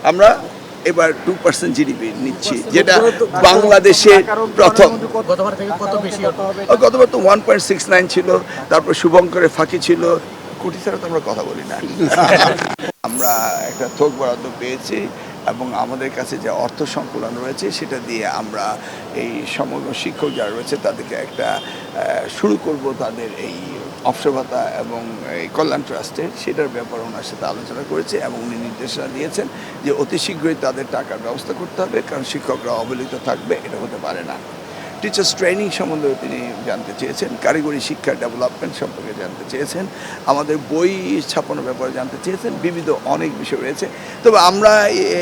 আমরা এবার 2% জিডিপি নিচ্ছি, যেটা বাংলাদেশে প্রথম। গতবার তো 1.69 ছিল, তারপর শুভঙ্করের ফাঁকি ছিল, কোটি ছাড়া তো আমরা কথা বলি না। আমরা একটা থোক বরাদ্দ পেয়েছি এবং আমাদের কাছে যে অর্থ সংকুলন রয়েছে সেটা দিয়ে আমরা এই সমগ্র শিক্ষক যারা রয়েছে তাদেরকে একটা শুরু করব তাদের এই অবসর ভাতা এবং এই কল্যাণ ট্রাস্টের, সেটার ব্যাপারে ওনার সাথে আলোচনা করেছে এবং উনি নির্দেশনা দিয়েছেন যে অতি শীঘ্রই তাদের টাকার ব্যবস্থা করতে হবে, কারণ শিক্ষকরা অবহেলিত থাকবে, এটা হতে পারে না। টিচার্স ট্রেনিং সম্বন্ধেও তিনি জানতে চেয়েছেন, কারিগরি শিক্ষা ডেভেলপমেন্ট সম্পর্কে জানতে চেয়েছেন, আমাদের বই ছাপানোর ব্যাপারে জানতে চেয়েছেন, বিবিধ অনেক বিষয় রয়েছে। তবে আমরা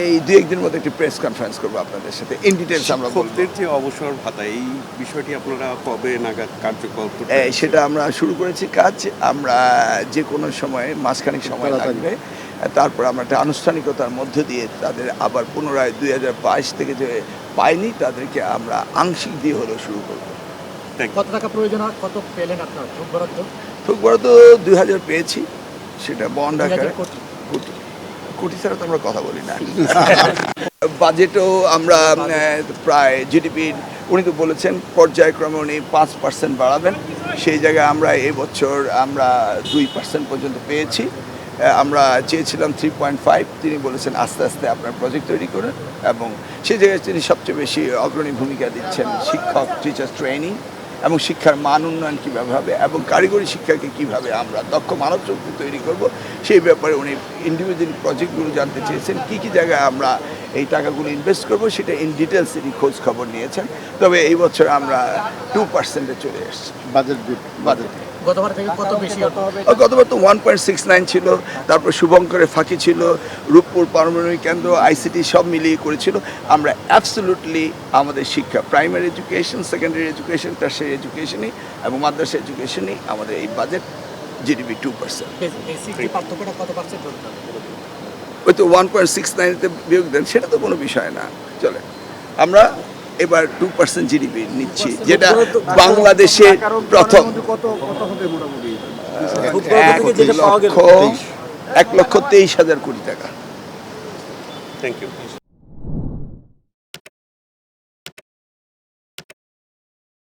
এই দু একদিনের মধ্যে একটি প্রেস কনফারেন্স করবো আপনাদের সাথে, ইন ডিটেলস আমরা বলবো। যে অবসর ভাতা এই বিষয়টি আপনারা কবে নাগাদ কার্যকর সেটা আমরা শুরু করেছি কাজ, আমরা যে কোনো সময়ে মাঝখানিক সময় লাগবে, তারপর আমরা একটা আনুষ্ঠানিকতার মধ্য দিয়ে তাদের আবার পুনরায় 2022 থেকে যে পাইনি তাদেরকে আমরা আংশিক দিয়ে হলেও শুরু করব। কত টাকা প্রয়োজন হয়, কত পেলেন আপনার থোক বরাদ্দ? থোক বরাদ্দ 2000 পেয়েছি, সেটা বন্ড আকারে। কোটি ছাড়া তো আমরা কথা বলি না। বাজেটও আমরা প্রায় জিডিপির, উনি তো বলেছেন পর্যায়ক্রমে উনি 5% বাড়াবেন, সেই জায়গায় আমরা এবছর আমরা 2% পর্যন্ত পেয়েছি। আমরা চেয়েছিলাম 3.5, তিনি বলেছেন আস্তে আস্তে আপনার প্রজেক্ট তৈরি করেন, এবং সেই জায়গায় তিনি সবচেয়ে বেশি অগ্রণী ভূমিকা দিচ্ছেন শিক্ষক টিচার ট্রেনিং এবং শিক্ষার মান উন্নয়ন কীভাবে হবে এবং কারিগরি শিক্ষাকে কীভাবে আমরা দক্ষ মানব শক্তি তৈরি করব, সেই ব্যাপারে উনি ইন্ডিভিজুয়াল প্রজেক্টগুলো জানতে চেয়েছেন, কী কী জায়গায় আমরা এই টাকাগুলো ইনভেস্ট করব, সেটা ইন ডিটেলস তিনি খোঁজ খবর নিয়েছেন। তবে এই বছর আমরা 2%-এ চলে এসেছি বাজেট। গতবার থেকে কত বেশি হবে? গতবার তো 1.69 ছিল, তারপর শুভঙ্করের ফাঁকি ছিল, রূপপুর পারমাণবিক কেন্দ্র, আইসিটি সব মিলিয়ে করেছিল। আমরা অ্যাবসলিউটলি আমাদের শিক্ষা, primary education, secondary education, tertiary এডুকেশনই এবং মাদ্রাসা এডুকেশনই আমাদের এই বাজেট জিডিপি 2%। পার্থক্যটা কত পার্সেন্ট ধরতে হবে? ওই তো 1.69-তে বিয়োগ দেন, সেটা তো কোনো বিষয় না, চলে। আমরা এবার 2% জিডিপি নিচ্ছি, যেটা বাংলাদেশে প্রথম। 1,23,000 কোটি টাকা। Thank you.